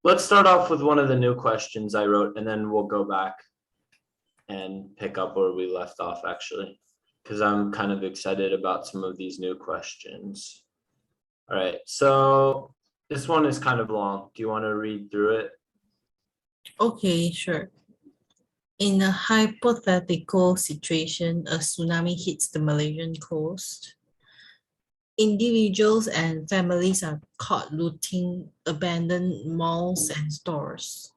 let's start off with one of the new questions I wrote, and then we'll go back and pick up where we left off, actually, because I'm kind of excited about some of these new questions. All right, so this one is kind of long. Do you want to read through it? Okay, sure. In a hypothetical situation, a tsunami hits the Malaysian coast. Individuals and families are caught looting abandoned malls and stores.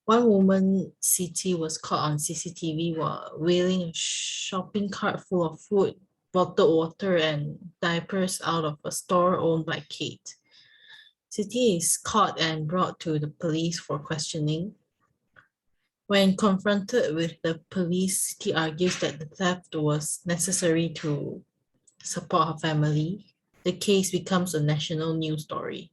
One woman, Siti, was caught on CCTV while wheeling a shopping cart full of food, bottled water, and diapers out of a store owned by Kate. Siti is caught and brought to the police for questioning. When confronted with the police, Siti argues that the theft was necessary to support her family. The case becomes a national news story.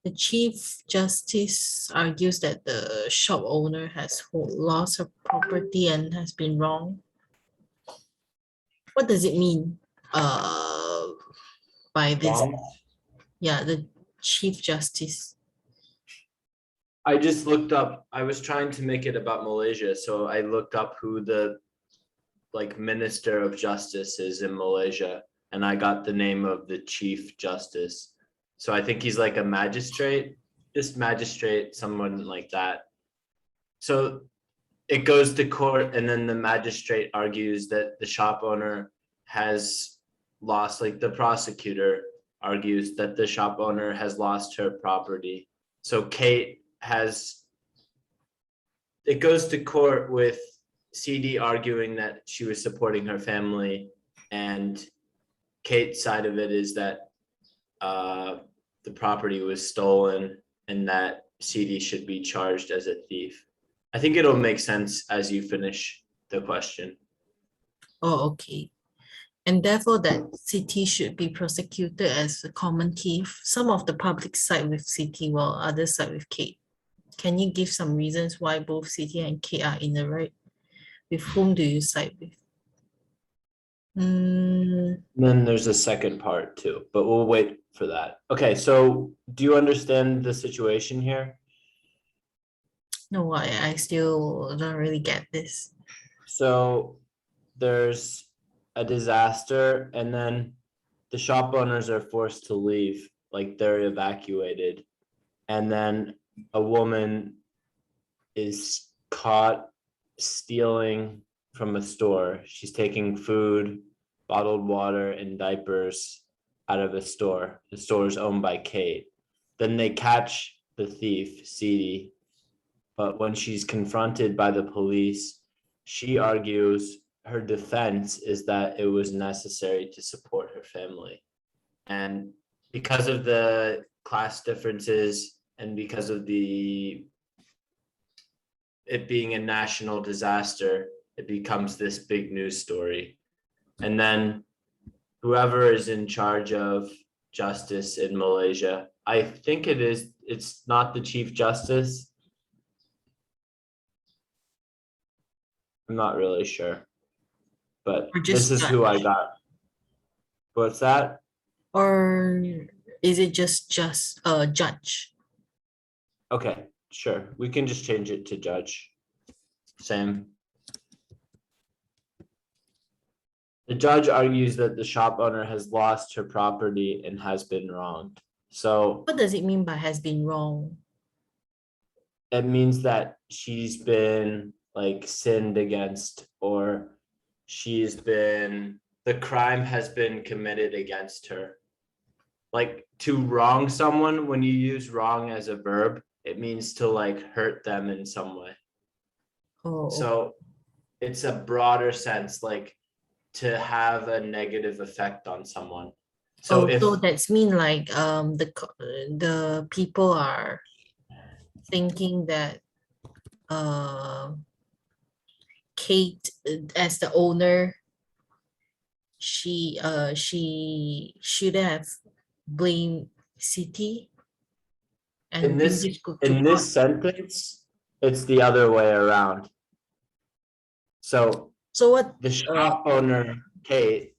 The Chief Justice argues that the shop owner has lost her property and has been wronged. What does it mean by this? Yeah, the Chief Justice. I just looked up, I was trying to make it about Malaysia, so I looked up who the Minister of Justice is in Malaysia, and I got the name of the Chief Justice. So I think he's like a magistrate, just magistrate, someone like that. So it goes to court, and then the magistrate argues that the shop owner has lost, like the prosecutor argues that the shop owner has lost her property. So Kate has, it goes to court with CD arguing that she was supporting her family, and Kate's side of it is that the property was stolen and that CD should be charged as a thief. I think it'll make sense as you finish the question. Oh, okay. And therefore that Siti should be prosecuted as a common thief. Some of the public side with Siti while others side with Kate. Can you give some reasons why both Siti and Kate are in the right? With whom do you side with? Then there's a second part too, but we'll wait for that. Okay, so do you understand the situation here? No, I still don't really get this. So there's a disaster, and then the shop owners are forced to leave, like they're evacuated. And then a woman is caught stealing from a store. She's taking food, bottled water, and diapers out of a store. The store is owned by Kate. Then they catch the thief, CD. But when she's confronted by the police, she argues her defense is that it was necessary to support her family. And because of the class differences and because of it being a national disaster, it becomes this big news story. And then whoever is in charge of justice in Malaysia, I think it's not the Chief Justice. I'm not really sure, but this is who I got. What's that? Or is it just a judge? Okay, sure. We can just change it to judge. Same. The judge argues that the shop owner has lost her property and has been wronged. So what does it mean by has been wronged? It means that she's been sinned against, or the crime has been committed against her. Like to wrong someone, when you use wrong as a verb, it means to hurt them in some way. Oh, so it's a broader sense, like to have a negative effect on someone. So that's mean the people are thinking that Kate as the owner, she should have blamed Siti. And in this sentence, it's the other way around. So what the shop owner, Kate,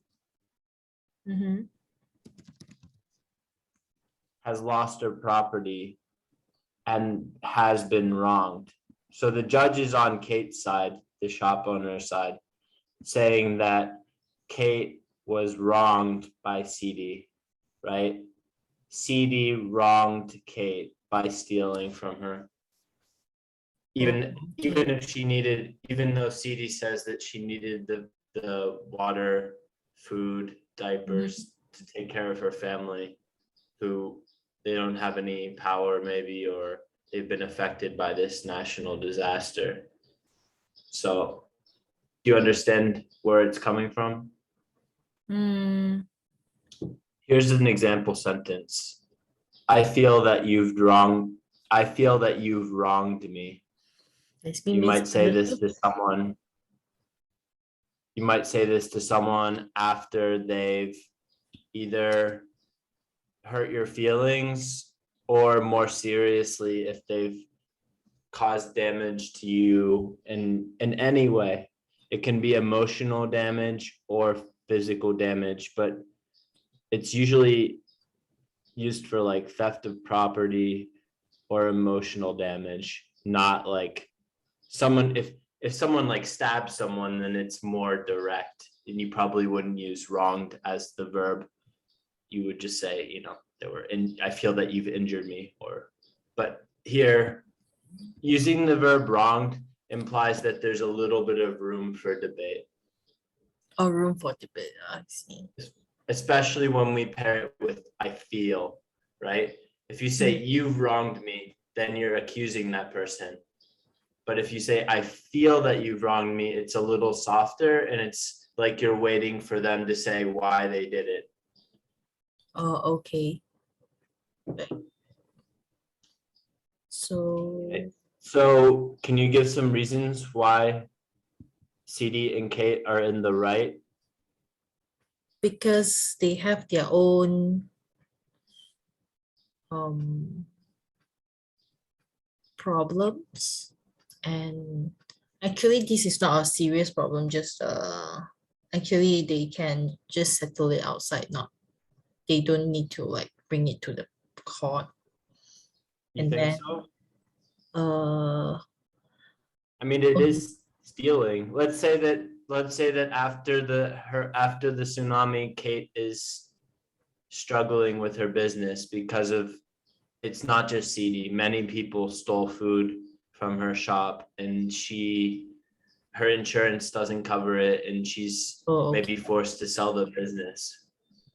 has lost her property and has been wronged. So the judge is on Kate's side, the shop owner's side, saying that Kate was wronged by CD, right? CD wronged Kate by stealing from her. Even if she needed, even though CD says that she needed the water, food, diapers to take care of her family, who they don't have any power maybe, or they've been affected by this national disaster. So do you understand where it's coming from? Mm, Here's an example sentence. I feel that you've wronged me. it's You been might say this misunderstood. to someone. You might say this to someone after they've either hurt your feelings, or more seriously, if they've caused damage to you in any way. It can be emotional damage or physical damage, but it's usually used for like theft of property or emotional damage, not like someone, if someone like stabs someone, then it's more direct, and you probably wouldn't use wronged as the verb. You would just say, I feel that you've injured me, but here, using the verb wronged implies that there's a little bit of room for debate, Or room for debate. I see. especially when we pair it with I feel, right? If you say you've wronged me, then you're accusing that person. But if you say I feel that you've wronged me, it's a little softer, and it's like you're waiting for them to say why they did it. Oh, okay. Right. So So can you give some reasons why CD and Kate are in the right? because they have their own problems, and actually this is not a serious problem, just actually they can just settle it outside, not they don't need to like bring it to the court. You And think then so? uh I mean, it is stealing. Let's say that after the tsunami, Kate is struggling with her business because of, it's not just CD. Many people stole food from her shop, and her insurance doesn't cover it, and she's oh, okay. maybe forced to sell the business.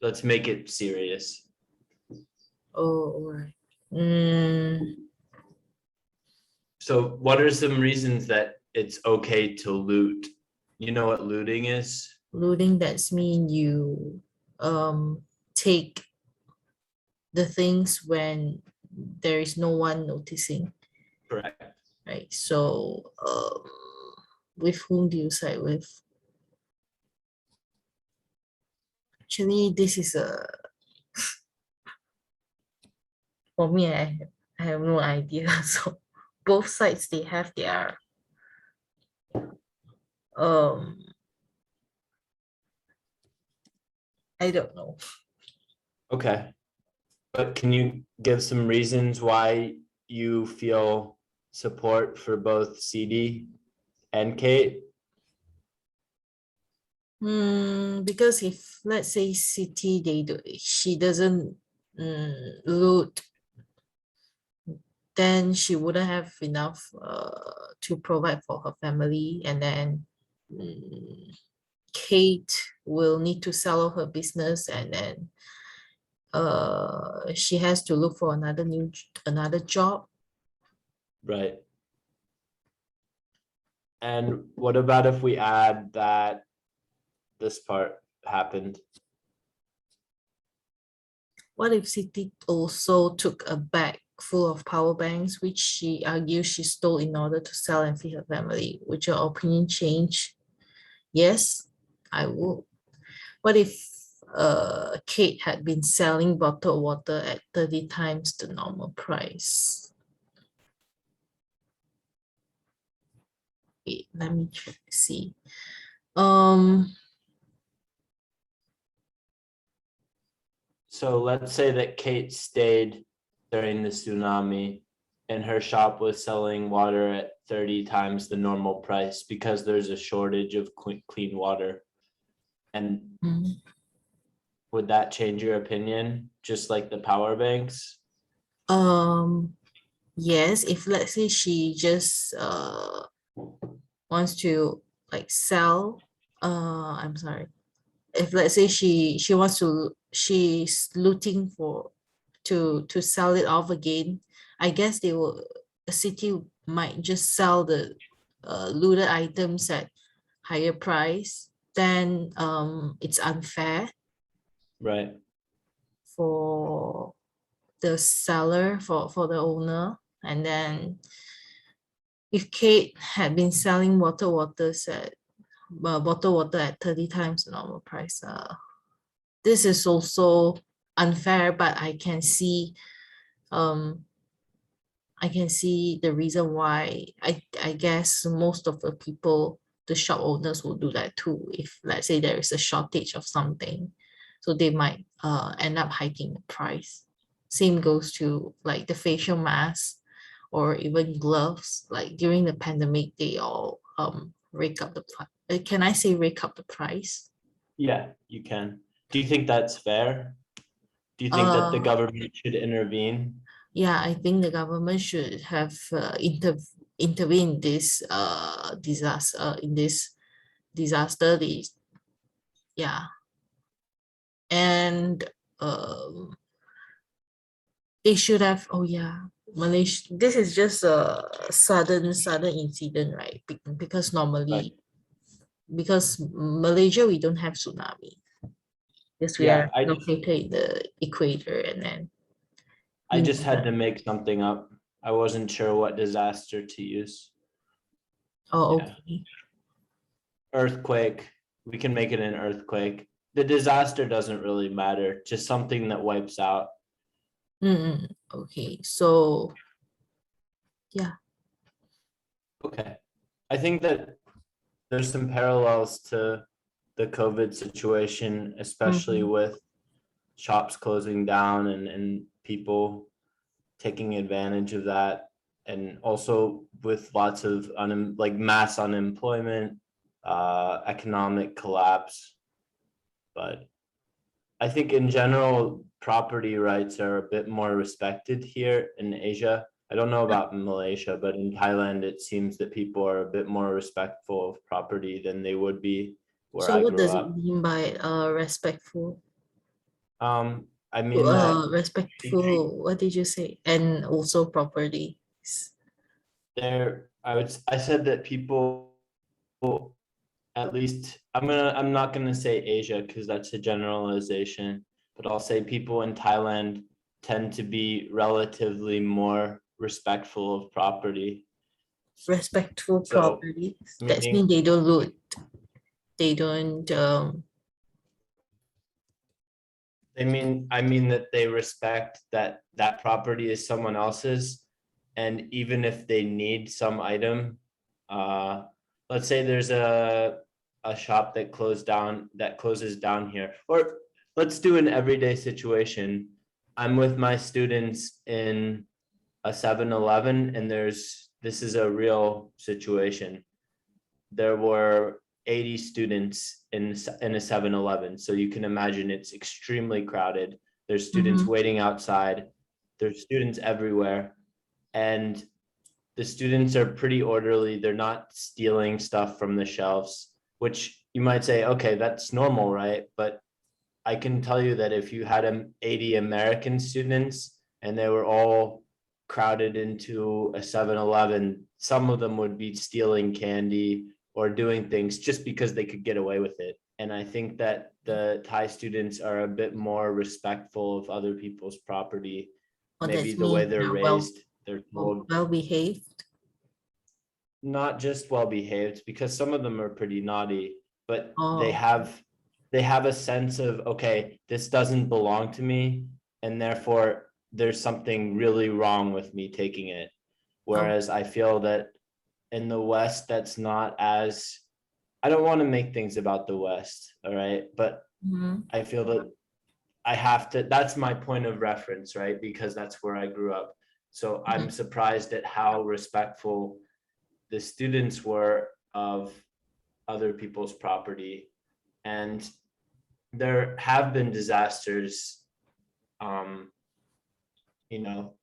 Let's make it serious. Oh, all right. Mm, So what are some reasons that it's okay to loot? You know what looting is? looting, that's mean you take the things when there is no one noticing, Correct. right? So with whom do you side with? Actually, this is a, for me, I have no idea. So both sides, they have their um I don't know. Okay. But can you give some reasons why you feel support for both CD and Kate? Because if let's say City, she doesn't loot, then she wouldn't have enough to provide for her family, and then Kate will need to sell her business, and then she has to look for another job. Right. And what about if we add that this part happened? What if City also took a bag full of power banks, which she argues she stole in order to sell and feed her family? Would your opinion change? Yes, I would. What if Kate had been selling bottled water at 30 times the normal price? Wait, let me see. So let's say that Kate stayed during the tsunami and her shop was selling water at 30 times the normal price because there's a shortage of clean water. And Mm. would that change your opinion, just like the power banks? Yes, if let's say she just wants to like sell, I'm sorry. If let's say she wants to, she's looting for to sell it off again, I guess they will, the city might just sell the looted items at higher price. Then it's unfair Right. for the seller, for the owner. And then if Kate had been selling waters at bottled water at 30 times the normal price, this is also unfair, but um I can see the reason why. I guess most of the people, the shop owners will do that too. If let's say there is a shortage of something, so they might end up hiking the price. Same goes to like the facial mask or even gloves. Like during the pandemic, they all rake up the price. Can I say rake up the price? Yeah, you can. Do you think that's fair? Do you think that the Uh, government should intervene? yeah, I think the government should have intervene in this disaster. Yeah, and um, they should have. Oh yeah, Malaysia. This is just a sudden incident, right? Because Right. normally, because Malaysia we don't have tsunami because we Yeah, are located in the equator, and then I we just had never. to make something up. I wasn't sure what disaster to use. Oh, Yeah. okay. Earthquake. We can make it an earthquake. The disaster doesn't really matter, just something that wipes out. Okay, so yeah. Okay. I think that there's some parallels to the COVID situation, especially Mhm. with shops closing down and people taking advantage of that. And also with lots of like mass unemployment, economic collapse. But I think in general, property rights are a bit more respected here in Asia. I don't know about Malaysia, but in Thailand, it seems that people are a bit more respectful of property than they would be where So I what grew does it up. mean by respectful? I mean that they treat Respectful, what did you say? And also property. there, I said that people, at least, I'm not gonna say Asia because that's a generalization, but I'll say people in Thailand tend to be relatively more respectful of property. Respectful So property. That meaning, means they don't loot. They don't I mean that they respect that that property is someone else's, and even if they need some item, uh, let's say there's a shop that closes down here, or let's do an everyday situation. I'm with my students in a 7-Eleven, and this is a real situation. There were 80 students in a 7-Eleven. So you can imagine it's extremely crowded. There's students mhm. waiting outside. There's students everywhere. And the students are pretty orderly. They're not stealing stuff from the shelves, which you might say, okay, that's normal, right? But I can tell you that if you had 80 American students and they were all crowded into a 7-Eleven, some of them would be stealing candy or doing things just because they could get away with it. And I think that the Thai students are a bit more respectful of other people's property. Oh, Maybe that's the way mean they're they're raised, they're told well behaved. not just well behaved, because some of them are pretty naughty, but Oh, they have a sense of, okay, this doesn't belong to me, and therefore there's something really wrong with me taking it. oh. Whereas I feel that in the West, that's not as, I don't want to make things about the West, all right, but Mhm. I feel that I have to, that's my point of reference, right? Because that's where I grew up. So I'm surprised at how respectful the students were of other people's property. And there have been disasters, um, you know,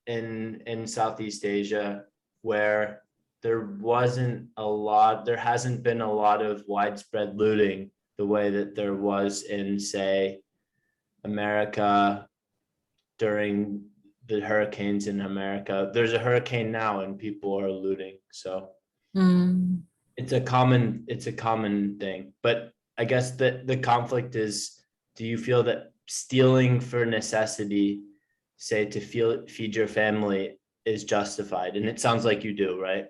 in Southeast Asia where there hasn't been a lot of widespread looting the way that there was in, say, America during the hurricanes in America. There's a hurricane now and people are looting. So Mm. it's a common thing. But I guess the conflict is, do you feel that stealing for necessity, say to feed your family, is justified? And it sounds like you do, right?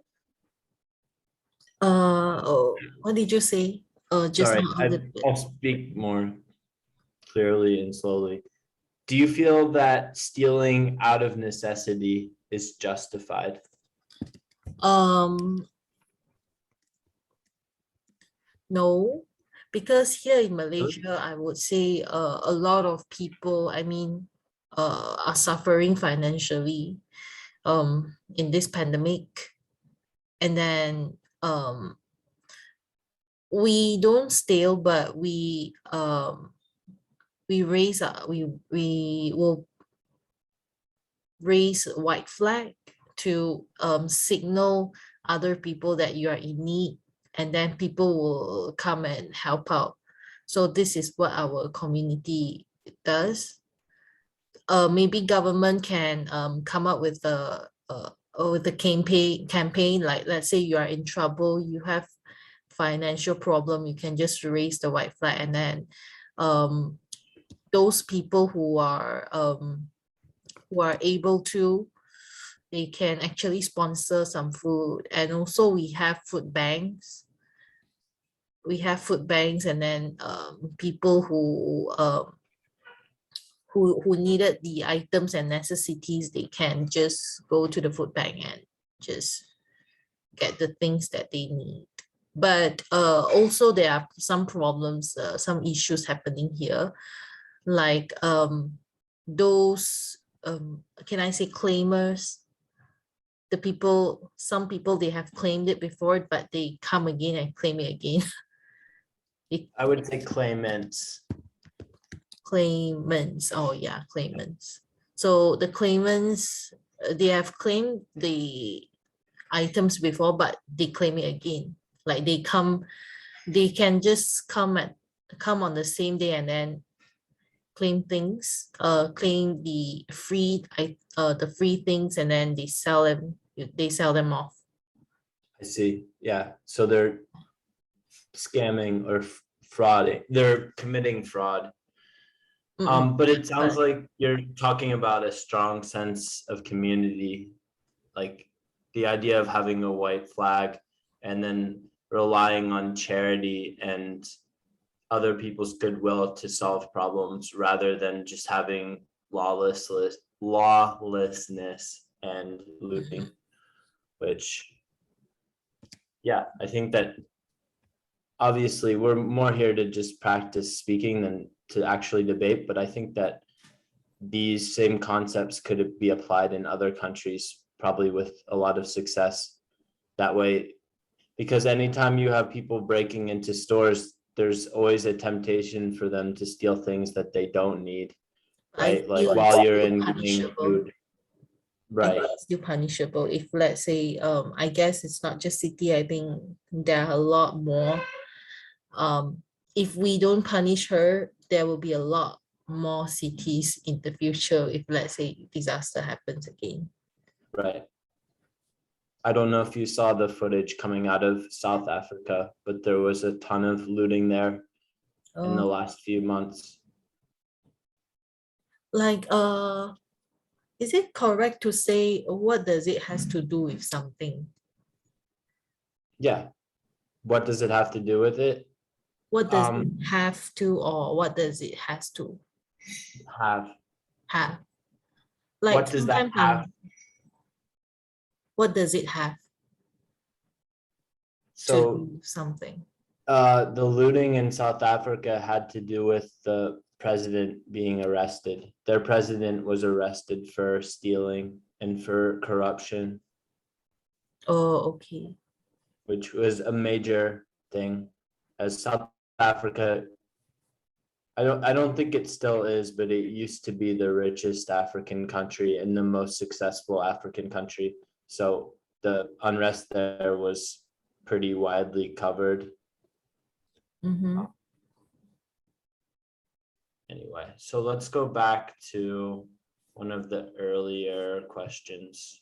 Oh, what did you say? Just Sorry, now a little bit. I'll speak more clearly and slowly. Do you feel that stealing out of necessity is justified? Um, no, because here in Malaysia, I would say a lot of people, I mean, are suffering financially in this pandemic. And then we don't steal, but we raise we will raise a white flag to signal other people that you are in need, and then people will come and help out. So this is what our community does. Maybe government can come up with a campaign, like let's say you are in trouble, you have financial problem, you can just raise the white flag, and then those people who are able to, they can actually sponsor some food. And also we have food banks. And then people who needed the items and necessities, they can just go to the food bank and just get the things that they need. But also there are some problems, some issues happening here, like those can I say claimers, some people, they have claimed it before, but they come again and claim it again. I would say claimants. Claimants, oh yeah, claimants. So the claimants, they have claimed the items before, but they claim it again. Like they can just come on the same day and then claim things, claim the free things, and then they sell them off. I see. Yeah. So they're scamming or frauding. They're committing fraud. But it sounds But like you're talking about a strong sense of community, like the idea of having a white flag and then relying on charity and other people's goodwill to solve problems rather than just having lawlessness and looting, which, yeah, I think that obviously we're more here to just practice speaking than to actually debate, but I think that these same concepts could be applied in other countries, probably with a lot of success that way, because anytime you have people breaking into stores, there's always a temptation for them to steal things that they don't need, I right? Like feel it's while you're still in getting punishable. food. I Right. think it's still punishable if, let's say, I guess it's not just city. I think there are a lot more. If we don't punish her, there will be a lot more cities in the future if, let's say, disaster happens again. Right. I don't know if you saw the footage coming out of South Africa, but there was a ton of looting there in the last few months. Like, is it correct to say what does it has to do with something? Yeah. What does it have to do with it? What does it have to, or what does it has to Have. Like What does that have? what does it have to So do something? the looting in South Africa had to do with the president being arrested. Their president was arrested for stealing and for corruption, Oh, okay. which was a major thing, as South Africa, I don't think it still is, but it used to be the richest African country and the most successful African country. So the unrest there was pretty widely covered. Mm-hmm. Anyway, so let's go back to one of the earlier questions.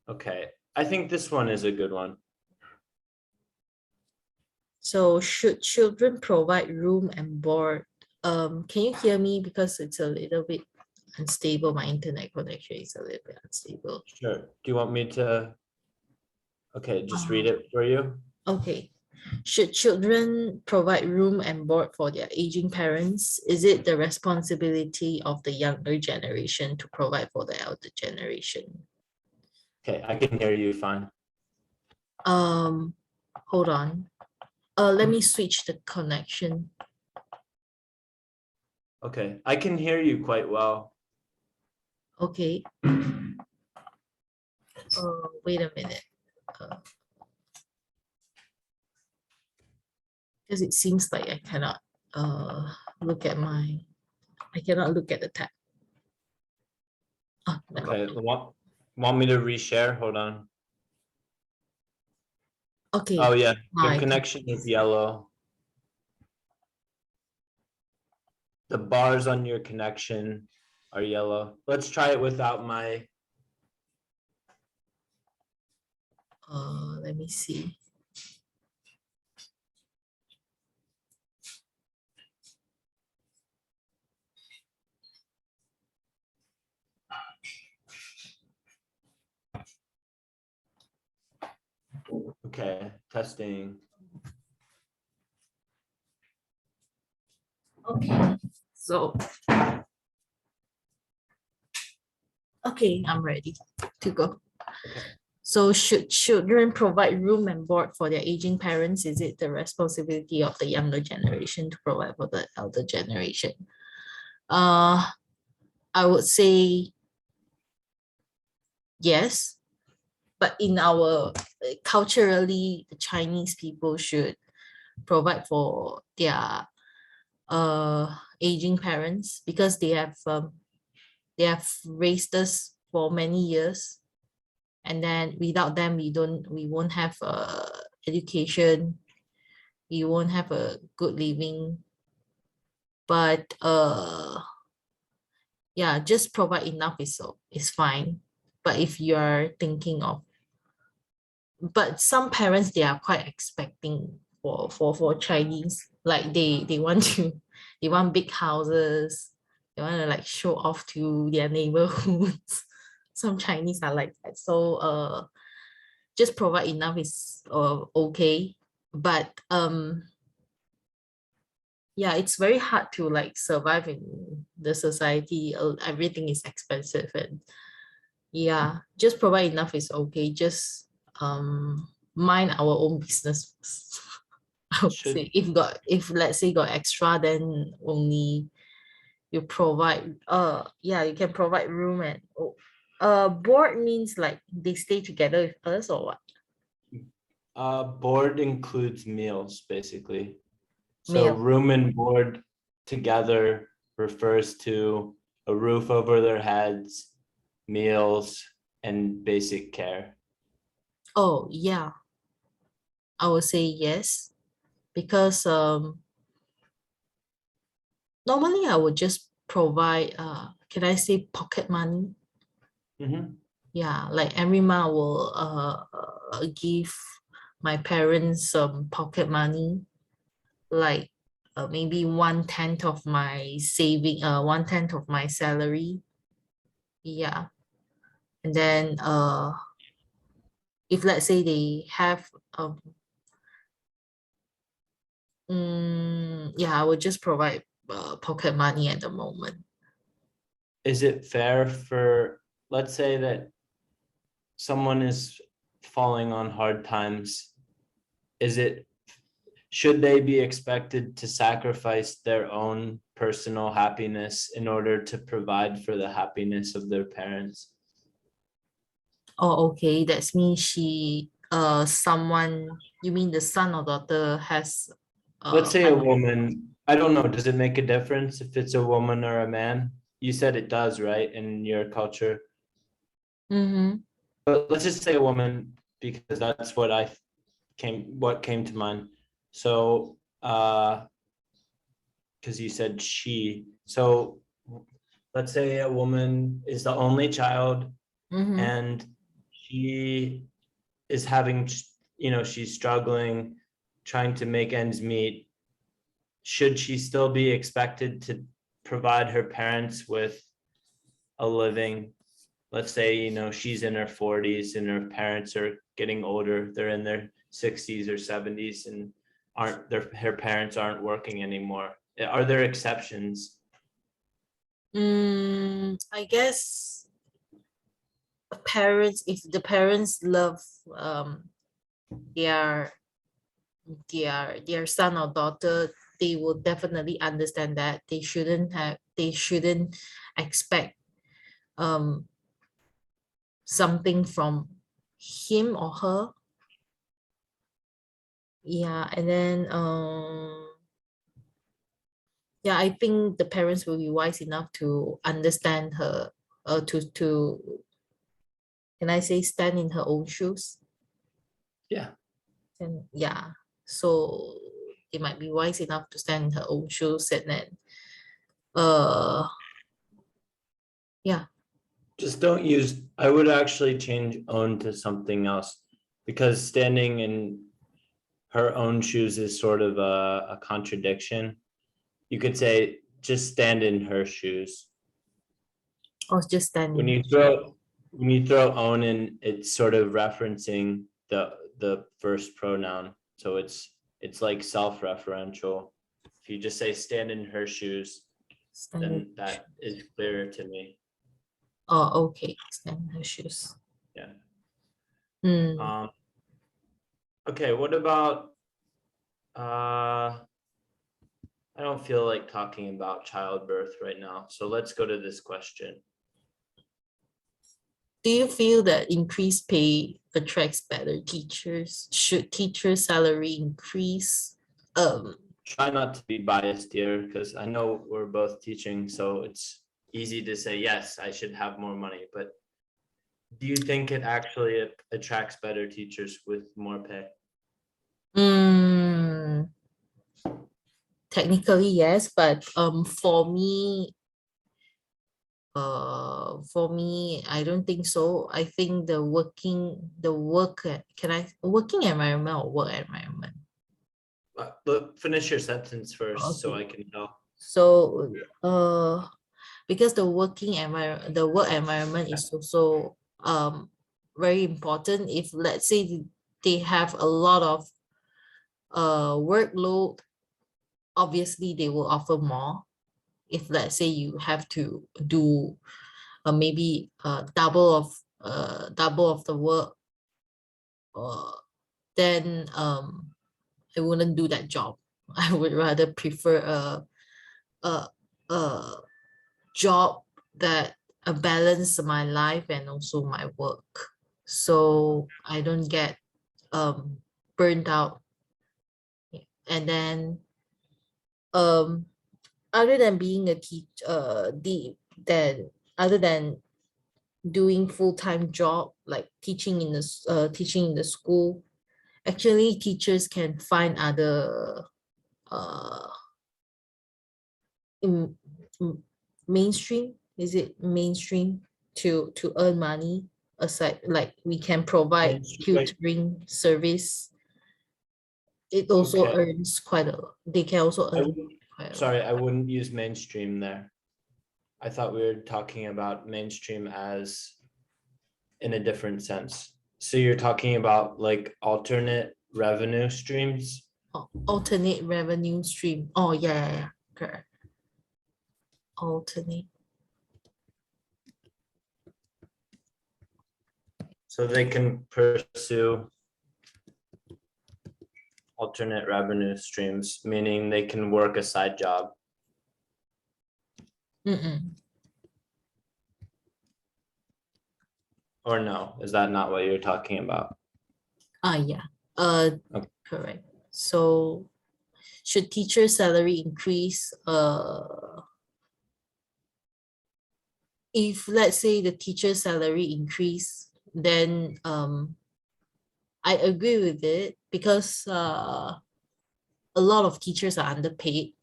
Okay, I think this one is a good one. So should children provide room and board? Can you hear me? Because it's a little bit unstable. My internet connection is a little bit unstable. Sure. Do you want me to? Okay, just read it for you. Okay. Should children provide room and board for their aging parents? Is it the responsibility of the younger generation to provide for the elder generation? Okay, I can hear you fine. Hold on. Let me switch the connection. Okay, I can hear you quite well. Okay. Wait a minute. Because it seems like I cannot look at I cannot look at the tab. Oh, never Okay, mind. want me to reshare? Hold on. Okay. Oh yeah, now your I can- connection is yellow. The bars on your connection are yellow. Let's try it without my. Let me see. Okay, testing. Okay. So okay, I'm ready to go. So should children provide room and board for their aging parents? Is it the responsibility of the younger generation to provide for the elder generation? I would say yes, but in our culturally, the Chinese people should provide for their aging parents because they have raised us for many years, and then without them we won't have education, we won't have a good living. But yeah, just provide enough is fine. But if you are thinking of, but some parents, they are quite expecting for Chinese, like they want to they want big houses, they want to like show off to their neighborhoods. Some Chinese are like that. So just provide enough is okay. But yeah, it's very hard to like survive in the society. Everything is expensive, and yeah, just provide enough is okay. Just mind our own business first. I would Should say if let's say got extra, then only you provide yeah, you can provide room and board means like they stay together with us or what? board includes meals basically. So Meal. room and board together refers to a roof over their heads, meals, and basic care. Oh yeah, I would say yes, because normally I would just provide can I say pocket money? Mhm. Yeah, like every month I will give my parents some pocket money, like maybe 1/10 of my saving, 1/10 of my salary. Yeah. And then if let's say they have yeah, I will just provide pocket money at the moment. Is it fair for, let's say that someone is falling on hard times, is it should they be expected to sacrifice their own personal happiness in order to provide for the happiness of their parents? Oh, okay. That means someone, you mean the son or daughter has Let's say a financial. woman, I don't know, does it make a difference if it's a woman or a man? You said it does, right, in your culture? Mm-hmm. But let's just say a woman, because that's what came to mind. So, because you said she, so let's say a woman is the only child Mm-hmm. and she is having, she's struggling, trying to make ends meet. Should she still be expected to provide her parents with a living? Let's say, she's in her 40s and her parents are getting older. They're in their 60s or 70s and her parents aren't working anymore. Are there exceptions? I guess parents, if the parents love their their son or daughter, they will definitely understand that they shouldn't expect um something from him or her. Yeah, and then yeah, I think the parents will be wise enough to understand her, to can I say stand in her own shoes? Yeah. And yeah, so they might be wise enough to stand in her own shoes, and then uh yeah. Just don't use, I would actually change own to something else because standing in her own shoes is sort of a contradiction. You could say just stand in her shoes. Or just stand When in her you shoes. throw own in, it's sort of referencing the first pronoun. So it's like self-referential. If you just say stand in her shoes, Stand in then her shoes. that is clearer to me. Oh, okay, stand in her shoes. Yeah. Mm. Um, okay, what about I don't feel like talking about childbirth right now. So let's go to this question. Do you feel that increased pay attracts better teachers? Should teacher salary increase? Try not to be biased here because I know we're both teaching, so it's easy to say, yes, I should have more money. But do you think it actually attracts better teachers with more pay? mm, Technically yes, but for me, I don't think so. I think working environment or work environment. Look, finish your sentence first so Okay. I can tell. So because the work environment is also very important. If let's say they have a lot of workload, obviously they will offer more. If let's say you have to do maybe double of the work, uh, then I wouldn't do that job. I would rather prefer a a job that balance my life and also my work, so I don't get burnt out. And then um other than being a teacher, other than doing full-time job like teaching in the school, actually teachers can find other uh in, mainstream, is it mainstream, to earn money aside, like we can provide Mainstream. tutoring service. It also Okay. earns quite a lot. They can also I earn wouldn't, quite a lot. sorry, I wouldn't use mainstream there. I thought we were talking about mainstream as in a different sense. So you're talking about like alternate revenue streams? Alternate revenue stream. Oh yeah, yeah, yeah. Correct. Alternate. So they can pursue alternate revenue streams, meaning they can work a side job. Mm-mm. Or no, is that not what you're talking about? Yeah. Okay. Correct. So should teacher salary increase? If let's say the teacher salary increase, then I agree with it because a lot of teachers are underpaid,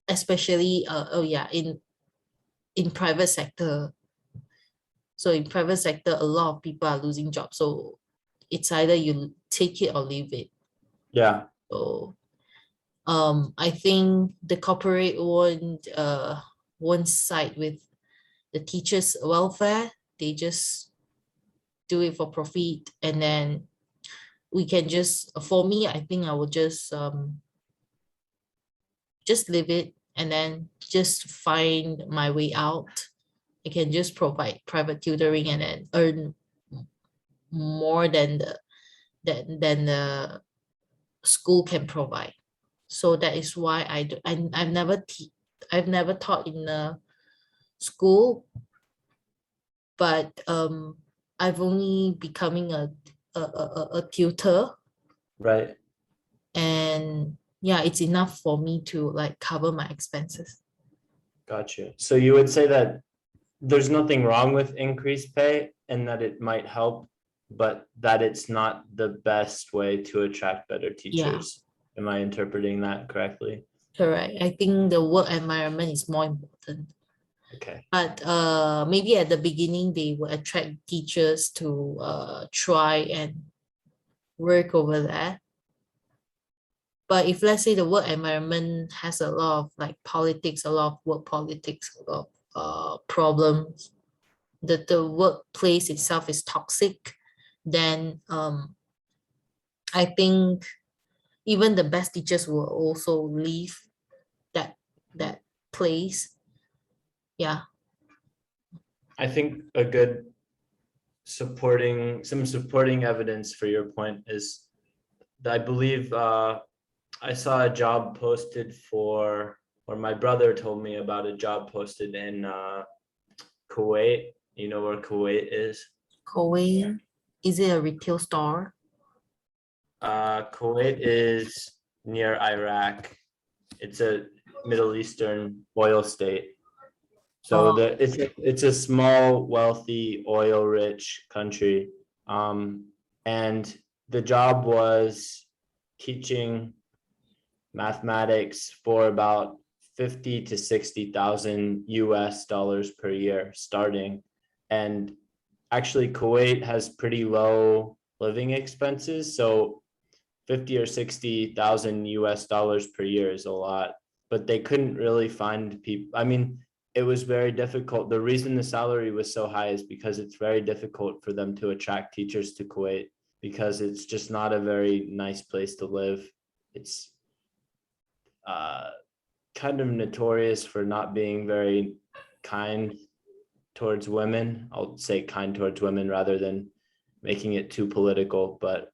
especially in private sector. So in private sector, a lot of people are losing jobs. So it's either you take it or leave it. Yeah, So I think the corporate won't side with the teachers' welfare. They just do it for profit, and then we can just, for me, I think I will just leave it and then just find my way out. I can just provide private tutoring and then earn more than the school can provide. So that is why I've never taught in a school, but I've only becoming a tutor, right. and yeah, it's enough for me to like cover my expenses. Gotcha. So you would say that there's nothing wrong with increased pay and that it might help, but that it's not the best way to attract better teachers. Am I interpreting that correctly? Correct. I think the work environment is more important. Okay. But maybe at the beginning they will attract teachers to try and work over there. But if let's say the work environment has a lot of like politics, a lot of work politics, a lot of problems, that the workplace itself is toxic, then I think even the best teachers will also leave that place. Yeah. I think a good supporting evidence for your point is that I believe I saw a job posted for, or my brother told me about a job posted in Kuwait. You know where Kuwait is? Kuwait, is it a retail store? Kuwait is near Iraq. It's a Middle Eastern oil state. So Oh, it's a small, wealthy, oil-rich country. And the job was teaching mathematics for about 50 to 60,000 US dollars per year starting. And actually Kuwait has pretty low living expenses. So 50 or 60,000 US dollars per year is a lot, but they couldn't really find people. I mean, it was very difficult. The reason the salary was so high is because it's very difficult for them to attract teachers to Kuwait because it's just not a very nice place to live. It's kind of notorious for not being very kind towards women. I'll say kind towards women rather than making it too political, but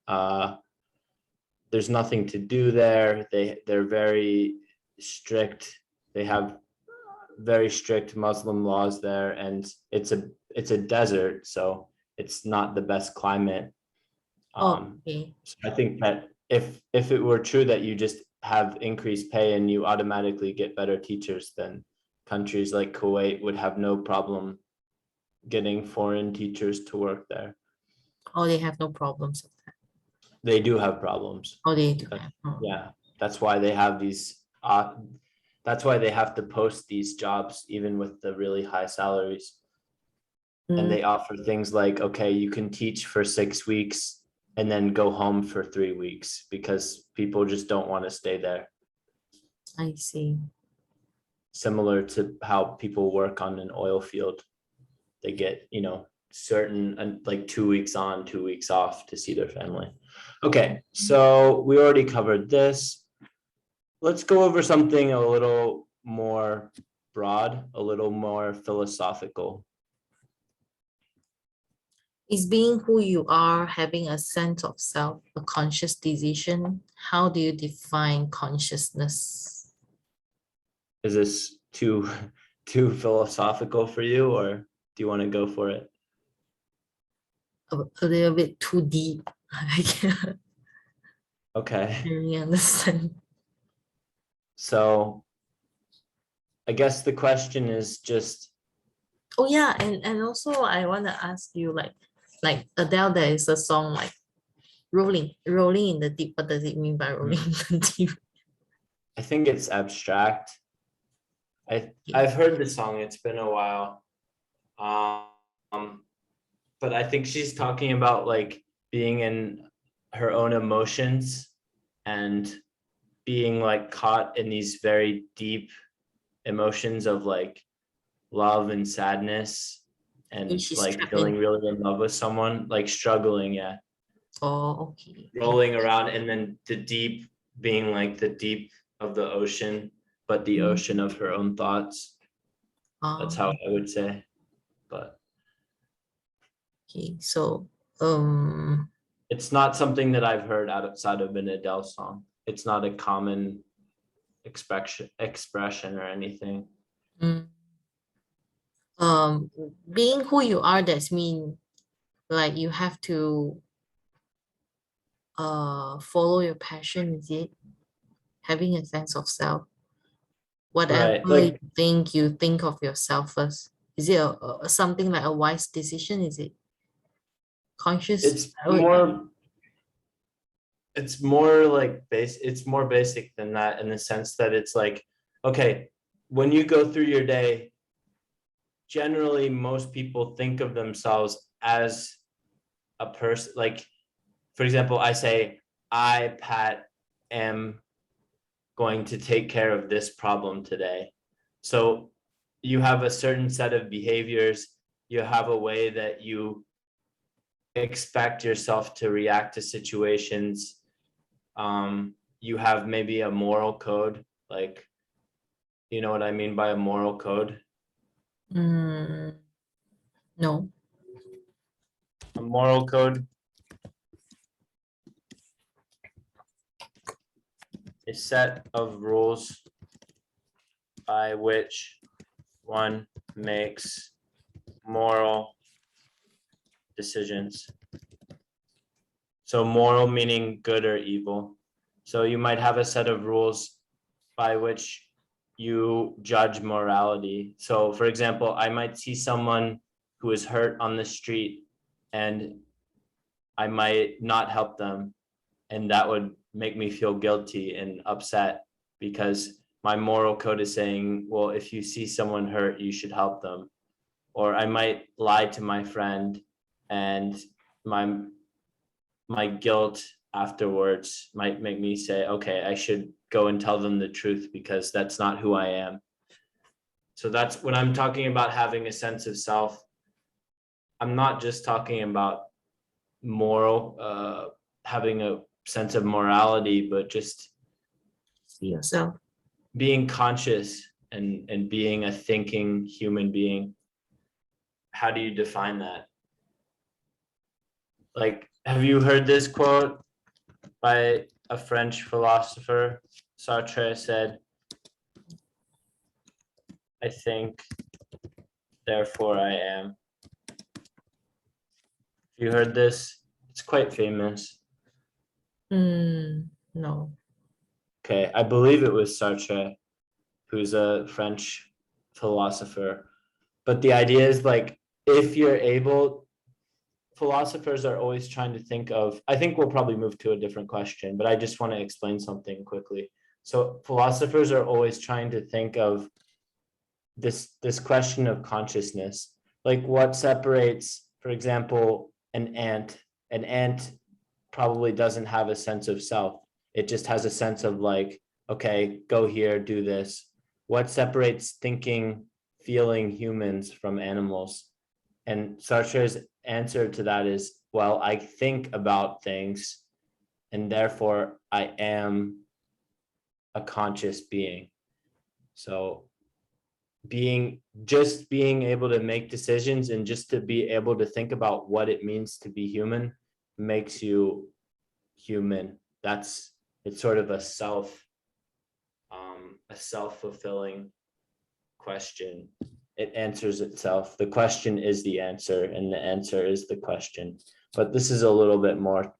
there's nothing to do there. They're very strict. They have very strict Muslim laws there, and it's a desert, so it's not the best climate. okay. So I think that if it were true that you just have increased pay and you automatically get better teachers, then countries like Kuwait would have no problem getting foreign teachers to work there. Oh, they have no problems with that. They do have problems. Oh, they do have. Oh. Yeah, that's why they have these that's why they have to post these jobs even with the really high salaries. And they offer things like, okay, you can teach for 6 weeks and then go home for 3 weeks because people just don't want to stay there. I see. Similar to how people work on an oil field. They get, certain like 2 weeks on, 2 weeks off to see their family. Okay, so we already covered this. Let's go over something a little more broad, a little more philosophical. Is being who you are, having a sense of self, a conscious decision? How do you define consciousness? Is this too too philosophical for you, or do you want to go for it? A little bit too deep. I can't Okay. really understand. So I guess the question is just, Oh yeah, and also I want to ask you like Adele, there is a song like rolling in the deep. What does it mean by rolling in the deep? I think it's abstract. I've heard the song, it's been a while. Um, but I think she's talking about like being in her own emotions and being like caught in these very deep emotions of like love and sadness Yeah, and she's like trapped feeling in. really in love with someone, like struggling, yeah, Oh, okay. rolling around, and then the deep being like the deep of the ocean, but the Mm. ocean of her own thoughts. That's how I would say. But Okay. So um it's not something that I've heard outside of an Adele song. It's not a common expression or anything. mm, um being who you are, that's mean like you have to follow your passion, is it? Having a sense of self. Right. Whatever Like you think of yourself first. Is it something like a wise decision? Is it conscious? it's I would, more it's more like it's more basic than that, in the sense that it's like, okay, when you go through your day, generally most people think of themselves as a person. Like, for example, I say, I, Pat, am going to take care of this problem today. So you have a certain set of behaviors, you have a way that you expect yourself to react to situations. You have maybe a moral code, like, you know what I mean by a moral code? mm, no. A moral code, a set of rules by which one makes moral decisions. So moral meaning good or evil. So you might have a set of rules by which you judge morality. So for example, I might see someone who is hurt on the street and I might not help them. And that would make me feel guilty and upset, because my moral code is saying, well, if you see someone hurt, you should help them. Or I might lie to my friend, and my my guilt afterwards might make me say, okay, I should go and tell them the truth because that's not who I am. So that's when I'm talking about having a sense of self. I'm not just talking about moral, having a sense of morality, but just See yourself. being conscious and being a thinking human being. How do you define that? Like, have you heard this quote by a French philosopher? Sartre said, I think, therefore I am. You heard this? It's quite famous. No. Okay, I believe it was Sartre, who's a French philosopher. But the idea is like, if you're able, philosophers are always trying to think of, I think we'll probably move to a different question, but I just want to explain something quickly. So philosophers are always trying to think of this question of consciousness, like what separates, for example, an ant probably doesn't have a sense of self. It just has a sense of like, okay, go here, do this. What separates thinking, feeling humans from animals? And Sartre's answer to that is, well, I think about things and therefore I am a conscious being. So being able to make decisions and just to be able to think about what it means to be human makes you human. It's sort of a self-fulfilling question. It answers itself. The question is the answer, and the answer is the question. But this is a little bit more.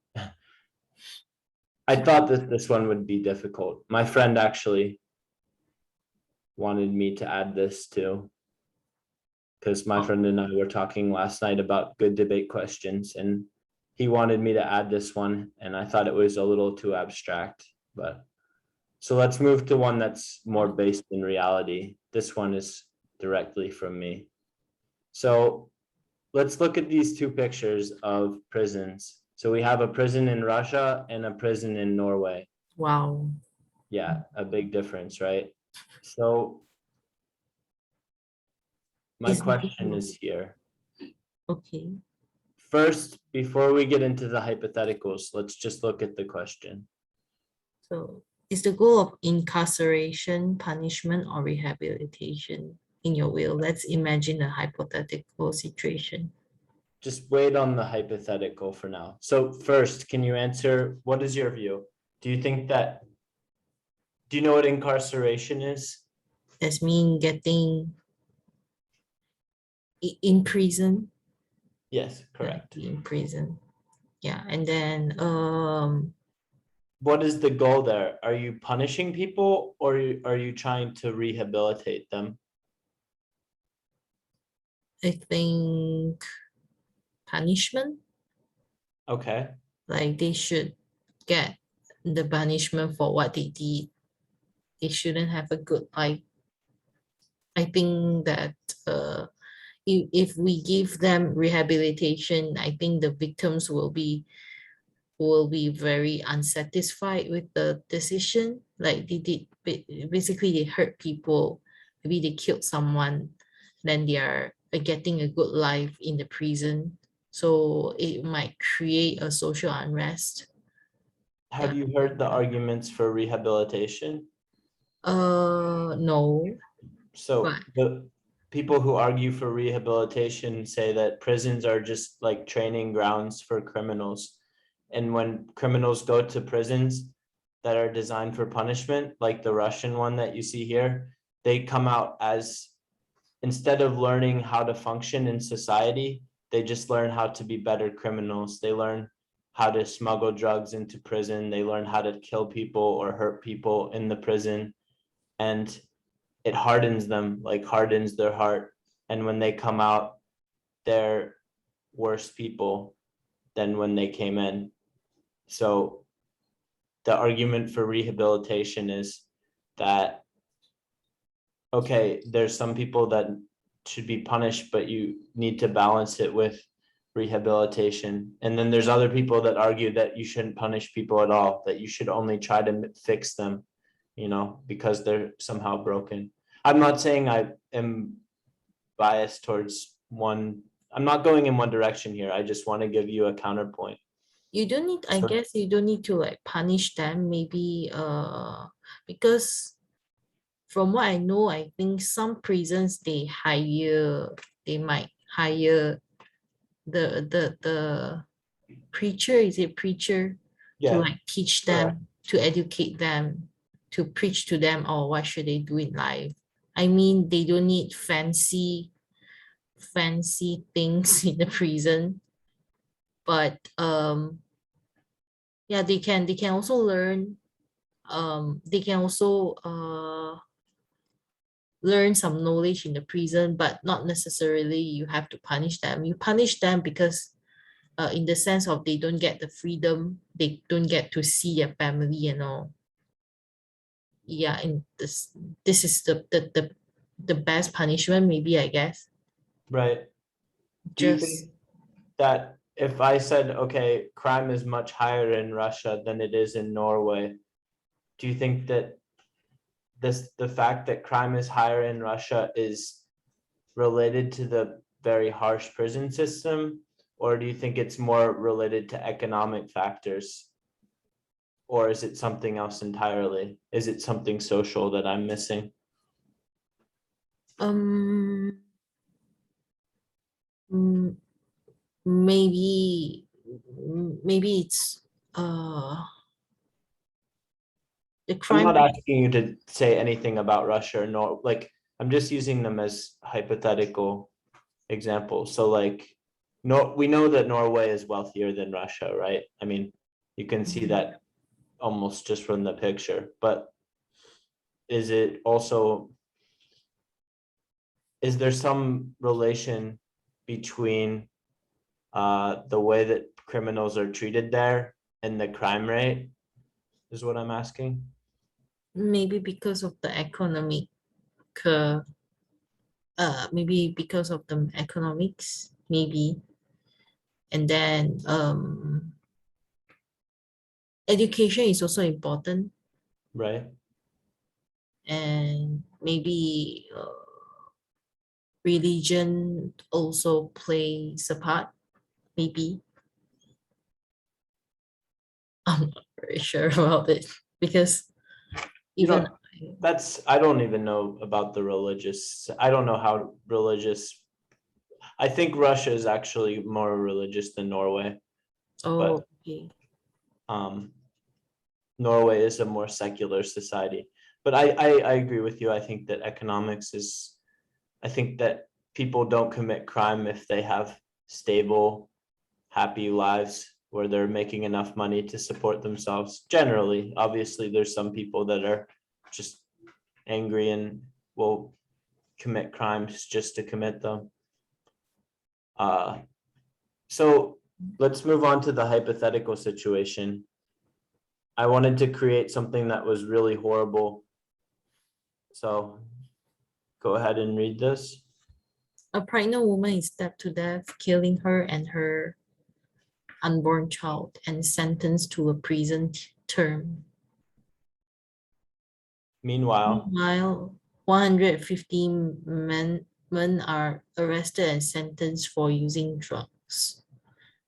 I thought that this one would be difficult. My friend actually wanted me to add this too, because my friend and I were talking last night about good debate questions, and he wanted me to add this one, and I thought it was a little too abstract. But so let's move to one that's more based in reality. This one is directly from me. So let's look at these two pictures of prisons. So we have a prison in Russia and a prison in Norway. Wow. Yeah, a big difference, right? So my It's question difficult. is here. Okay. First, before we get into the hypotheticals, let's just look at the question. So is the goal of incarceration, punishment, or rehabilitation in your will? Let's imagine a hypothetical situation. Just wait on the hypothetical for now. So first, can you answer, what is your view? Do you know what incarceration is? That's mean getting in prison. Yes, correct. In prison. Yeah. And then What is the goal there? Are you punishing people, or are you trying to rehabilitate them? I think punishment, Okay, like they should get the punishment for what they did. They shouldn't have a good life. I think that if we give them rehabilitation, I think the victims will be very unsatisfied with the decision. Like they did, basically they hurt people, maybe they killed someone, then they are getting a good life in the prison. So it might create a social unrest. have you heard the arguments for rehabilitation? No, So but the people who argue for rehabilitation say that prisons are just like training grounds for criminals. And when criminals go to prisons that are designed for punishment, like the Russian one that you see here, they come out as, instead of learning how to function in society, they just learn how to be better criminals. They learn how to smuggle drugs into prison. They learn how to kill people or hurt people in the prison. And it hardens them, like hardens their heart. And when they come out, they're worse people than when they came in. So the argument for rehabilitation is that, okay, there's some people that should be punished, but you need to balance it with rehabilitation. And then there's other people that argue that you shouldn't punish people at all, that you should only try to fix them, because they're somehow broken. I'm not saying I am biased towards one. I'm not going in one direction here. I just want to give you a counterpoint. you don't need, I guess you don't need to like punish them, maybe because from what I know, I think some prisons they might hire the preacher, is it preacher, to Yeah, like teach them, to educate them, to preach to them, or what should they do in life. I mean, they don't need fancy things in the prison, but yeah, they can also learn, they can also learn some knowledge in the prison, but not necessarily you have to punish them. You punish them because in the sense of they don't get the freedom, they don't get to see their family and all. Yeah, and this is the best punishment, maybe, I guess. right. Do you Just think that if I said, okay, crime is much higher in Russia than it is in Norway, do you think that the fact that crime is higher in Russia is related to the very harsh prison system, or do you think it's more related to economic factors? Or is it something else entirely? Is it something social that I'm missing? Um, mm, maybe it's the I'm crime not rate. asking you to say anything about Russia, nor like, I'm just using them as hypothetical examples. So like, no, we know that Norway is wealthier than Russia, right? I mean, you can see that almost just from the picture, but is it also, is there some relation between the way that criminals are treated there and the crime rate, is what I'm asking? Maybe because of the economic, uh, maybe because of the economics, maybe, and then education is also important, Right? and maybe religion also plays a part. Maybe I'm not very sure about it because You even know, that's, I don't even know about the religious, I don't know how religious, I think Russia is actually more religious than Norway, but oh okay. um Norway is a more secular society. But I agree with you. I think that economics is, I think that people don't commit crime if they have stable, happy lives where they're making enough money to support themselves. Generally, obviously, there's some people that are just angry and will commit crimes just to commit them. Uh, so let's move on to the hypothetical situation. I wanted to create something that was really horrible. So go ahead and read this. A pregnant woman is stabbed to death, killing her and her unborn child, and sentenced to a prison term. Meanwhile, Meanwhile, 150 men are arrested and sentenced for using drugs.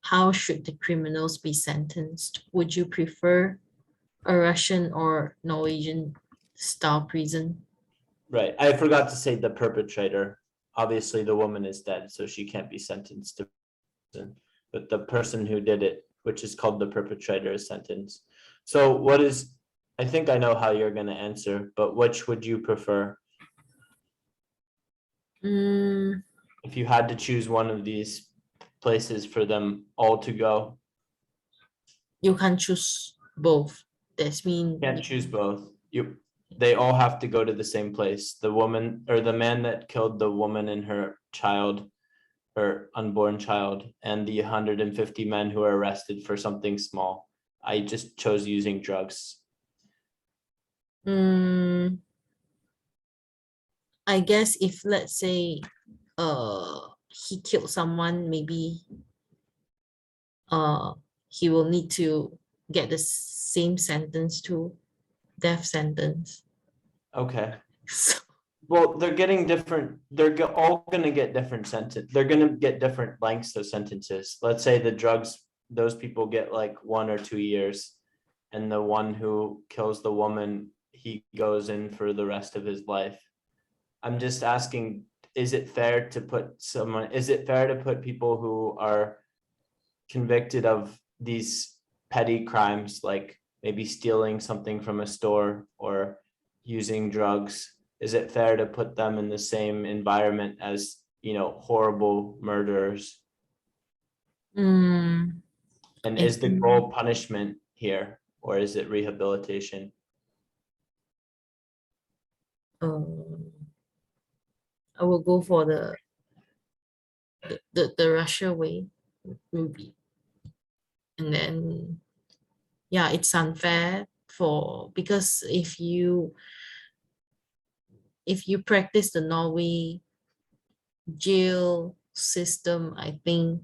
How should the criminals be sentenced? Would you prefer a Russian or Norwegian style prison? right, I forgot to say the perpetrator. Obviously, the woman is dead, so she can't be sentenced to prison. But the person who did it, which is called the perpetrator, is sentenced. So what is, I think I know how you're going to answer, but which would you prefer? Mm, If you had to choose one of these places for them all to go, you can't choose both. That's can't mean choose both. They all have to go to the same place. The woman or the man that killed the woman and her child, her unborn child, and the 150 men who are arrested for something small. I just chose using drugs. mm, I guess if let's say he killed someone, maybe uh he will need to get the same sentence to death sentence. Okay. So, Well, they're getting different, all gonna get different sentence. They're gonna get different lengths of sentences. Let's say the drugs, those people get like 1 or 2 years. And the one who kills the woman, he goes in for the rest of his life. I'm just asking, is it fair to put someone, is it fair to put people who are convicted of these petty crimes, like maybe stealing something from a store or using drugs, is it fair to put them in the same environment as, horrible murderers? mm, And I is the think goal punishment here, or is it rehabilitation? um, I will go for the Russia way movie. And then yeah, it's unfair for because if you practice the Norway jail system, I think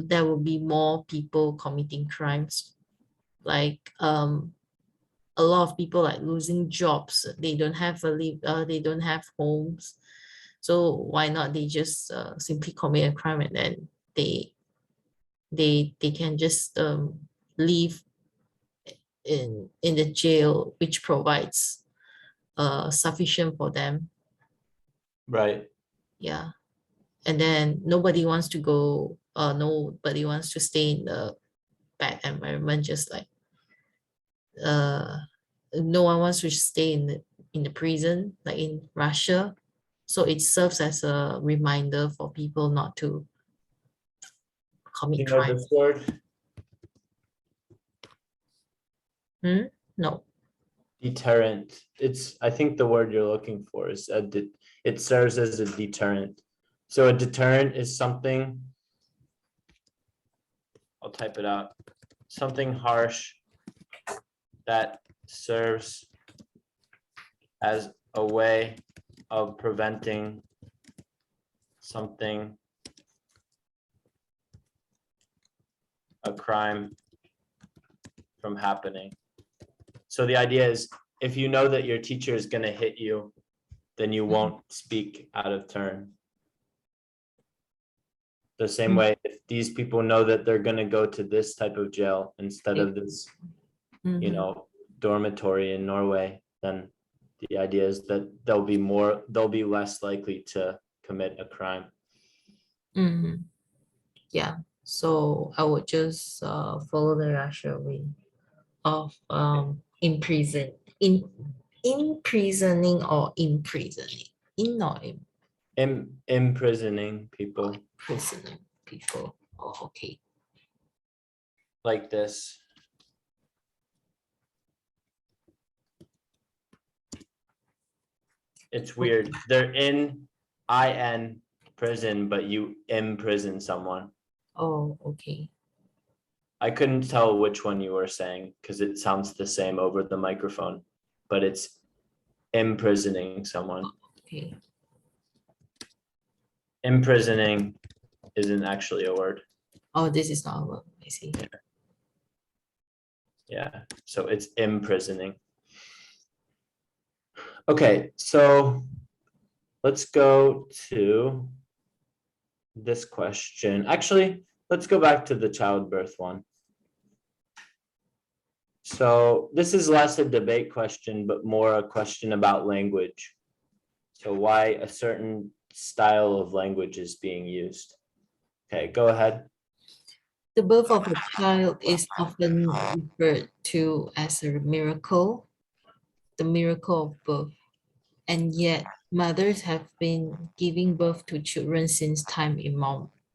there will be more people committing crimes. Like a lot of people like losing jobs. They don't have they don't have homes. So why not they just simply commit a crime and then they they can just live in the jail, which provides sufficient for them. Right. Yeah. And then nobody wants to go, nobody wants to stay in the bad environment, just like no one wants to stay in the prison, like in Russia. So it serves as a reminder for people not to commit You know crime. this word? No. Deterrent. I think the word you're looking for is it serves as a deterrent. So a deterrent is something, I'll type it out, something harsh that serves as a way of preventing something, a crime, from happening. So the idea is, if you know that your teacher is going to hit you, then you won't speak out of turn. The same way, if these people know that they're going to go to this type of jail instead of this, you know, dormitory in Norway, then the idea is that they'll be less likely to commit a crime. Yeah. So I would just follow the Russia way of imprisoning or imprisoning. In or Imprisoning people imprisoning people. Oh, okay. like this. It's weird. They're in prison, but you imprison someone. Oh, okay. I couldn't tell which one you were saying because it sounds the same over the microphone, but it's imprisoning someone. Okay. Imprisoning isn't actually a word. Oh, this is not a word. I see. Yeah, so it's imprisoning. Okay, so let's go to this question. Actually, let's go back to the childbirth one. So this is less a debate question, but more a question about language. So why a certain style of language is being used. Okay, go ahead. The birth of a child is often referred to as a miracle, the miracle of birth. And yet, mothers have been giving birth to children since time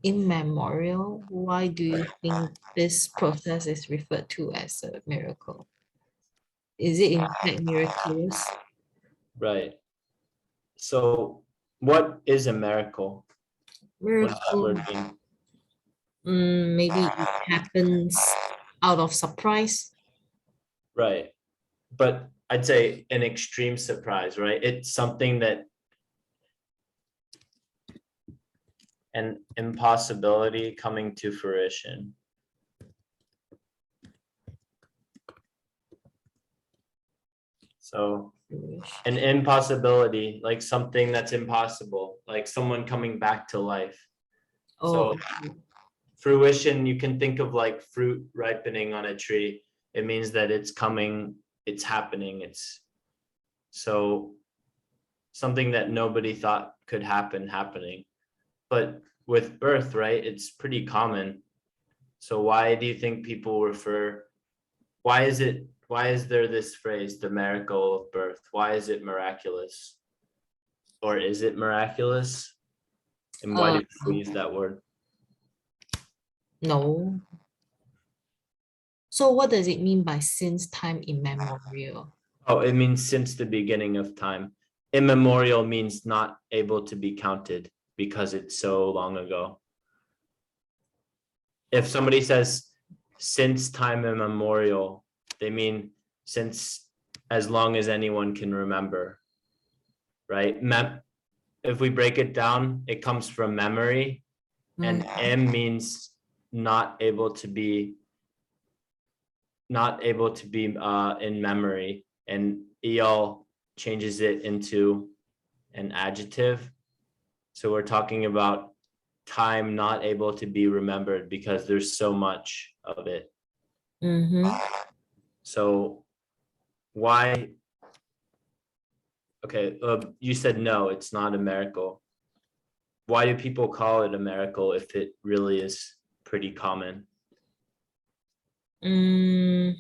immemorial. Why do you think this process is referred to as a miracle? Is it in fact miraculous? Right. So what is a miracle? What does that Miracle, word mean? maybe it happens out of surprise. Right. But I'd say an extreme surprise, right? It's something that an impossibility coming to fruition. So an impossibility, like something that's impossible, like someone coming back to life. Oh, So fruition, you can think of like fruit ripening on a tree. It means that it's coming, it's happening. It's so something that nobody thought could happen happening. But with birth, right, it's pretty common. So why do you think people why is there this phrase, the miracle of birth? Why is it miraculous? Or is it miraculous? And why do people use that word? no. So what does it mean by since time immemorial? Oh, it means since the beginning of time. Immemorial means not able to be counted because it's so long ago. If somebody says since time immemorial, they mean since as long as anyone can remember, right? If we break it down, it comes from memory, and M means not able to be in memory, and EL changes it into an adjective. So we're talking about time not able to be remembered because there's so much of it. So why, Okay, you said no, it's not a miracle. Why do people call it a miracle if it really is pretty common? Mm,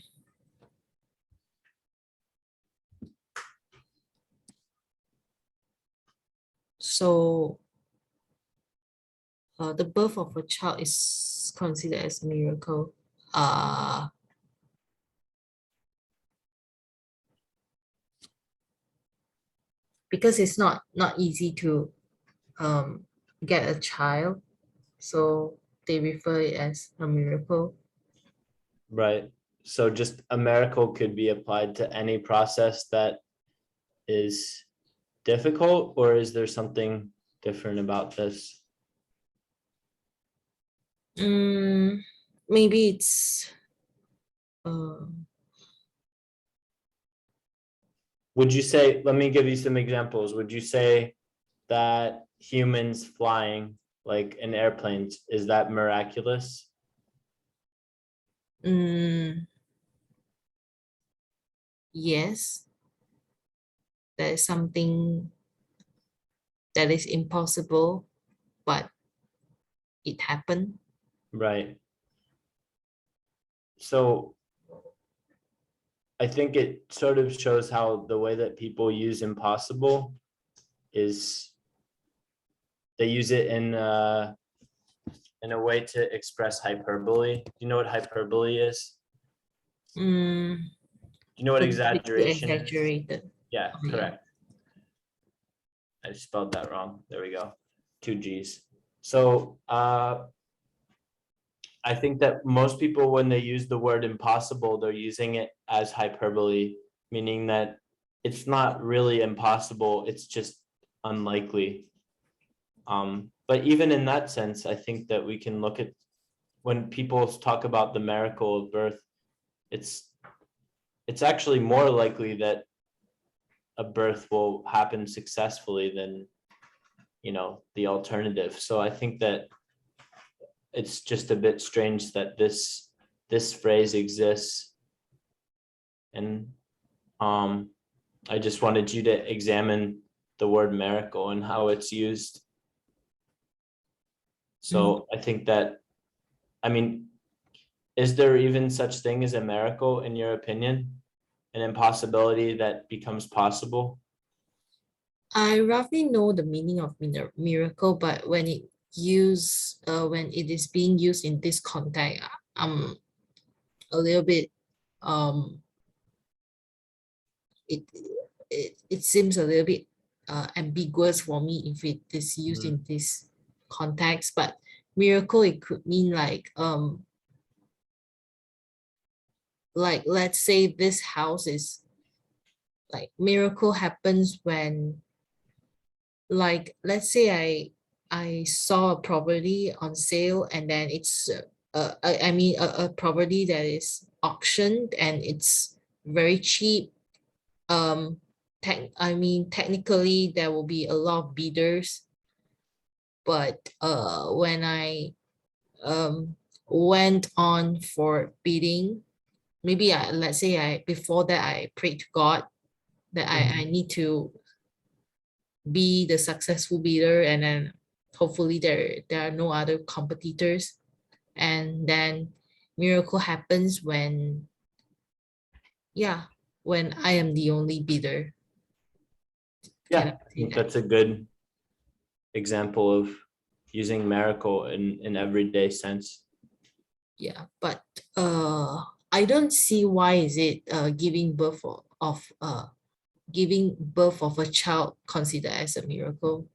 so the birth of a child is considered as a miracle. Because it's not easy to um, get a child, so they refer it as a miracle. Right. So just a miracle could be applied to any process that is difficult, or is there something different about this? Maybe it's uh, Would you say, let me give you some examples. Would you say that humans flying like in airplanes, is that miraculous? mm, yes, that is something that is impossible, but it happened. Right. So I think it sort of shows how the way that people use impossible is they use it in a way to express hyperbole. Do you know what hyperbole is? Mm, Do you know what a bit too exaggeration is? exaggerated. Yeah, Oh, yeah. correct. I spelled that wrong. There we go. Two G's. So I think that most people, when they use the word impossible, they're using it as hyperbole, meaning that it's not really impossible, it's just unlikely. But even in that sense, I think that we can look at when people talk about the miracle of birth, it's actually more likely that a birth will happen successfully than, the alternative. So I think that it's just a bit strange that this phrase exists. And I just wanted you to examine the word miracle and how it's used. Mm. So I think that, I mean, is there even such thing as a miracle in your opinion? An impossibility that becomes possible? I roughly know the meaning of miracle, but when it is being used in this context, I'm a little bit um it it seems a little bit ambiguous for me if it is used Mhm. in this context. But miracle, it could mean like let's say this house is like miracle happens when, like let's say I saw a property on sale, and then it's I mean a property that is auctioned and it's very cheap. I mean technically there will be a lot of bidders, but when I went on for bidding, maybe let's say I before that I prayed to God that I need to be the successful bidder, and then hopefully there are no other competitors, and then miracle happens when, yeah, when I am the only bidder. Can Yeah, I I say think that? that's a good example of using miracle in everyday sense. Yeah, but I don't see why is it giving birth of a child considered as a miracle.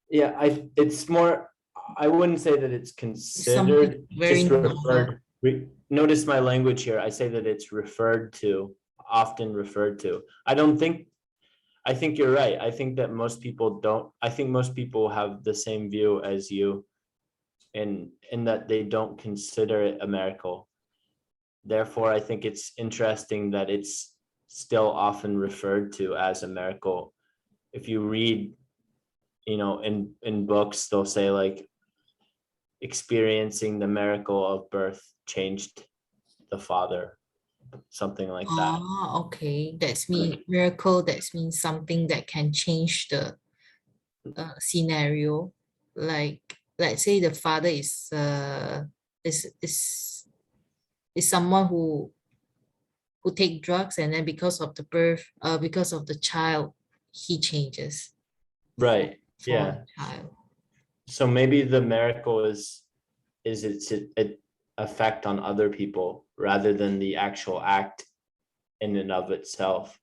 Yeah, it's more, I wouldn't say that it's It's something considered, very just normal. referred. Notice my language here. I say that it's referred to, often referred to. I think you're right. I think that most people don't, I think most people have the same view as you in that they don't consider it a miracle. Therefore, I think it's interesting that it's still often referred to as a miracle. If you read, in books, they'll say like experiencing the miracle of birth changed the father. something like that. Oh, okay. That's mean miracle. That means something that can change the scenario. Like, let's say the father is is someone who take drugs, and then because of the birth, because of the child, he changes Right. for the Yeah. child. So maybe the miracle is its effect on other people rather than the actual act in and of itself.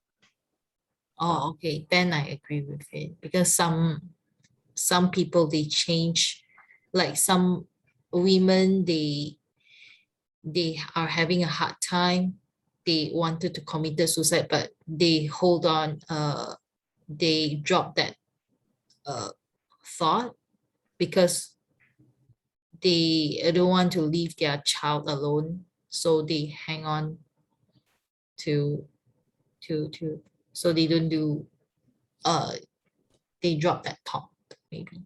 Oh, okay. Then I agree with it because some people they change, like some women they are having a hard time. They wanted to commit suicide, but they hold on. They drop that uh thought because they don't want to leave their child alone, so they hang on to to so they don't do uh they drop that thought maybe.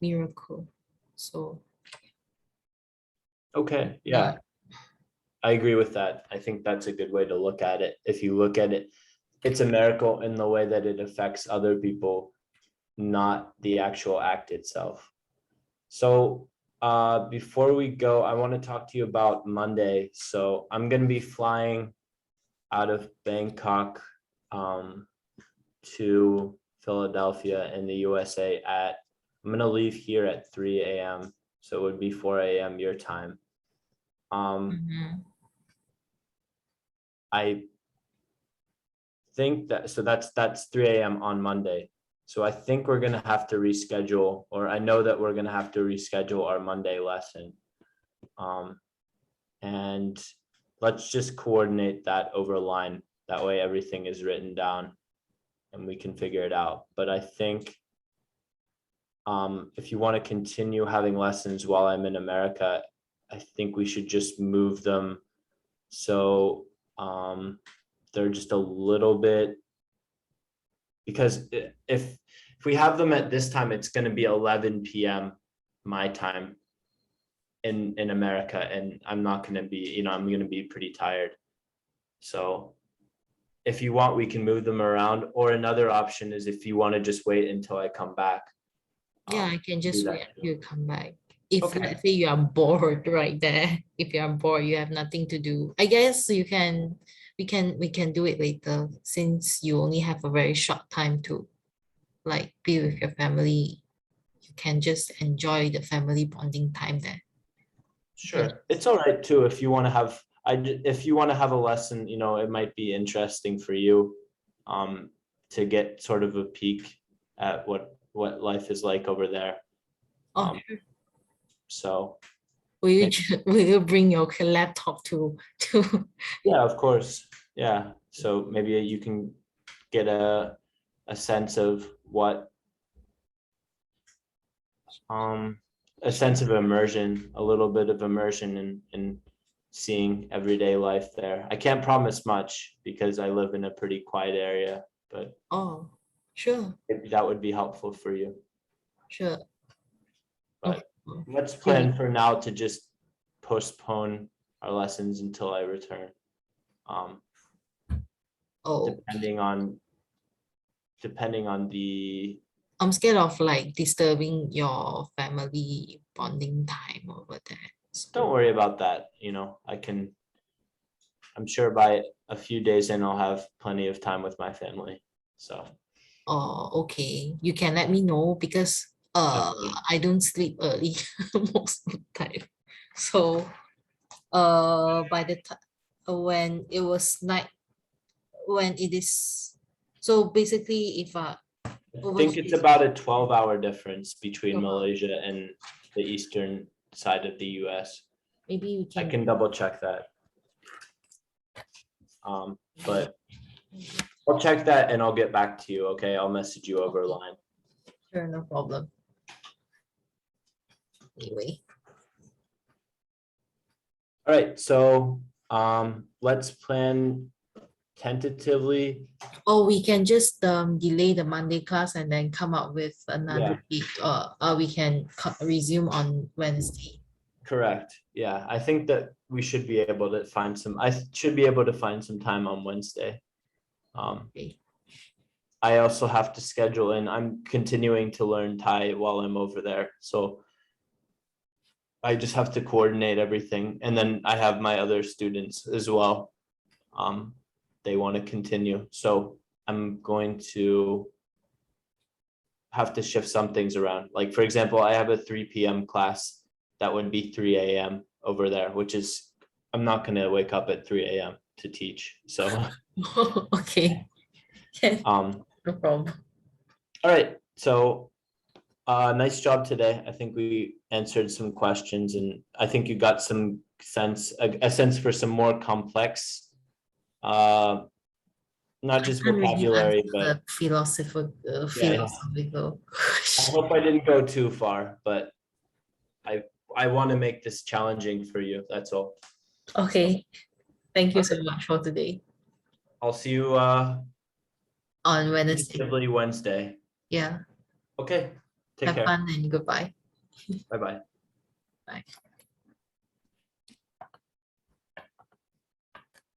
Miracle. So Okay, yeah, I agree with that. I think that's a good way to look at it. If you look at it, it's a miracle in the way that it affects other people, not the actual act itself. So before we go, I want to talk to you about Monday. So I'm going to be flying out of Bangkok to Philadelphia in the USA I'm going to leave here at 3 a.m. So it would be 4 a.m. your time. mhm. I think that, so that's 3 a.m. on Monday. So I think we're gonna have to reschedule, or I know that we're gonna have to reschedule our Monday lesson. And let's just coordinate that over line. That way everything is written down and we can figure it out. But I think if you want to continue having lessons while I'm in America, I think we should just move them so they're just a little bit, because if we have them at this time, it's going to be 11 p.m. my time in America, and I'm not going to be, I'm going to be pretty tired. So if you want, we can move them around, or another option is if you want to just wait until I come back. Yeah, I can Do just wait that until too. you come back. If Okay. let's say you are bored right there, if you are bored, you have nothing to do. I guess you can we can do it later since you only have a very short time to like be with your family. You can just enjoy the family bonding time there. Okay. Sure. It's all right too if you want to have if you want to have a lesson, it might be interesting for you to get sort of a peek at what life is like over there. Oh, Um, so will you maybe, will you bring your laptop to yeah, of course. Yeah. So maybe you can get a sense of what a sense of immersion, a little bit of immersion in seeing everyday life there. I can't promise much because I live in a pretty quiet area, but Oh, sure, maybe that would be helpful for you. sure. No But problem. let's Really? plan for now to just postpone our lessons until I return. Um, Oh, depending on the I'm scared of like disturbing your family bonding time over there. don't So, worry about that. I'm sure by a few days in I'll have plenty of time with my family. So oh, okay. You can let me know because definitely. I don't sleep early most of the time. So by the time when it was night, when it is, so basically if I over think here it's is about a 12-hour difference between 12 hours, Malaysia and the eastern side of the US. maybe we I can can double check that. maybe, But I'll check that and I'll get back to you. Okay. I'll message you over okay, line. sure, no problem. Anyway. All right. So let's plan tentatively. Or we can just delay the Monday class and then come up with Yeah. another date, or we can resume on Wednesday. Correct. Yeah, I think that we should be able to find some, should be able to find some time on Wednesday. Okay. I also have to schedule in, I'm continuing to learn Thai while I'm over there, so I just have to coordinate everything, and then I have my other students as well. They want to continue, so I'm going to have to shift some things around. Like, for example, I have a 3 p.m. class that would be 3 a.m. over there, which is, I'm not gonna wake up at 3 a.m. to teach, so, Okay. Can, no problem. all right, so nice job today. I think we answered some questions, and I think you got some sense, a sense for some more complex, not just Can't really vocabulary, answer but the yeah. philosophical I question. hope I didn't go too far, but I want to make this challenging for you. That's all. Okay. Thank you All so right. much for today. I'll see you On Wednesday. tentatively Wednesday. Yeah. Okay. Take Have care. fun and goodbye. Bye bye. Bye.